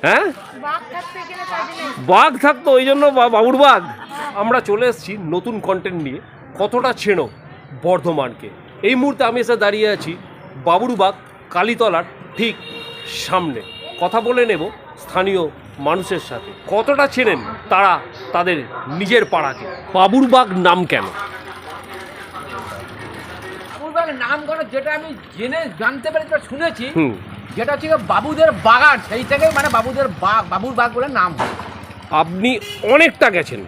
হ্যাঁ, বাঘ থাকতো ওই জন্য বাবুর বাঘ। আমরা চলে এসেছি নতুন কন্টেন্ট নিয়ে। কতটা চেনো বর্ধমানকে? এই মুহূর্তে আমি এসে দাঁড়িয়ে আছি বাবুর বাগ কালীতলার ঠিক সামনে। কথা বলে নেব স্থানীয় মানুষের সাথে, কতটা চেনেন তারা তাদের নিজের পাড়াকে। বাবুর বাগ নাম কেন? নাম করে যেটা আমি জানতে পারি, যেটা শুনেছি, যেটা হচ্ছে বাবুদের বাগান, সেই থেকে মানে বাবুদের বাগ, বাবুর বাগ বলে নাম। আপনি অনেকটা গেছেন।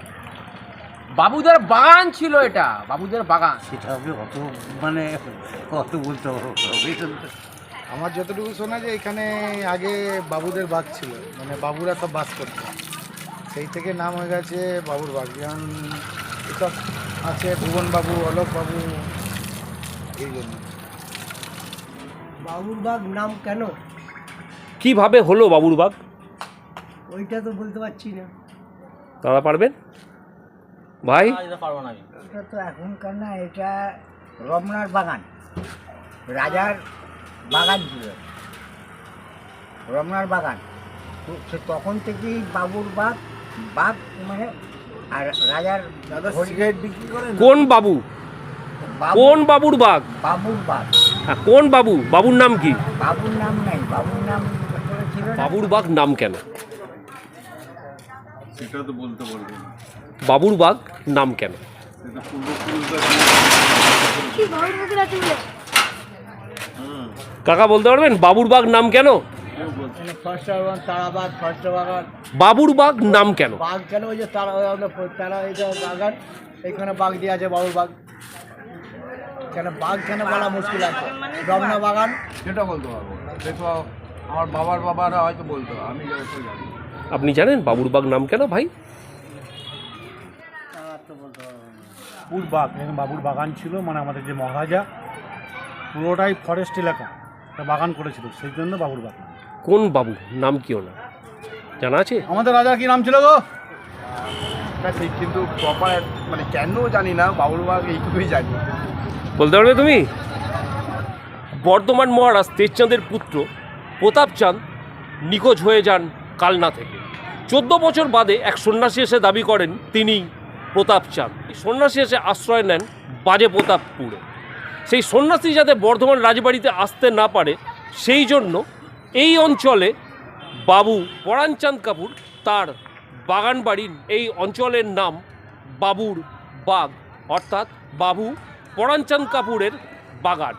বাবুদের বাগান ছিল এটা, বাবুদের বাগান। সেটা হবে অত মানে কত বলতে হবে। আমার যতটুকু শোনা যে এখানে আগে বাবুদের বাগ ছিল, মানে বাবুরা সব বাস করত, সেই থেকে নাম হয়ে গেছে বাবুর বাগ। যেমন এসব আছে ভুবন বাবু, অলোক বাবু, এই জন্য বাবুর বাগ নাম কেন কিভাবে হলো বাবুর বাগ? ওইটা তো বলতে পারছি না। দাদা পারবেন? ভাই এটা তো এখনকার না, এটা রমনার বাগান, রাজার বাগান ছিল, রমনার বাগান। তো সে তখন থেকেই বাবুর বাগ, বাগ মানে আর রাজার সিগারেট বিক্রি করে। কোন বাবু? কোন বাবুর বাগ? বাবুর বাগ। হ্যাঁ, কোন বাবু? বাবুর নাম কি? বাবুর নাম নাই, বাবুর নাম ছিল না। বাবুর বাগ নাম কেন? সেটা তো বলতে পারবো না। বাবুর বাগ নাম কেন? সেটা পূর্বপুরুষরা কাকা বলতে পারবেন বাবুর বাগ নাম কেন? তারাবাগ, ফরেস্ট বাগান। বাবুর বাগ নাম কেন? বাঘ কেন? ওই যে তারা এটা বাগান, এখানে বাঘ দিয়ে আছে বাবুর বাগ। কেন বাঘ কেন বলা মুশকিল আছে। রমনা বাগান সেটা বলতে পারবো না। দেখো আমার বাবারা হয়তো বলতে পারবো, আমি জানি। আপনি জানেন বাবুর বাগ নাম কেন ভাই? বাবুর বাগ, এখানে বাবুর বাগান ছিল, মানে আমাদের যে মহারাজা পুরোটাই ফরেস্ট এলাকা, একটা বাগান করেছিল, সেই জন্য বাবুর বাগ। কোন বাবু? নাম কি ওনার জানা আছে? আমাদের রাজা কি নাম ছিল গো? ঠিক, কিন্তু প্রপার মানে কেন জানি না। বাবুর বাগ এইটুকুই জানি। বলতে পারবে তুমি? বর্ধমান মহারাজ তেজচাঁদের পুত্র প্রতাপচাঁদ নিখোঁজ হয়ে যান কালনা থেকে। 14 বছর বাদে এক সন্ন্যাসী এসে দাবি করেন তিনি প্রতাপচাঁদ। সন্ন্যাসী এসে আশ্রয় নেন বাজে প্রতাপপুরে। সেই সন্ন্যাসী যাতে বর্ধমান রাজবাড়িতে আসতে না পারে, সেই জন্য এই অঞ্চলে বাবু পরাণচাঁদ কাপুর তার বাগান বাড়ির এই অঞ্চলের নাম বাবুর বাগ, অর্থাৎ বাবু পরাণচাঁদ কাপুরের বাগান।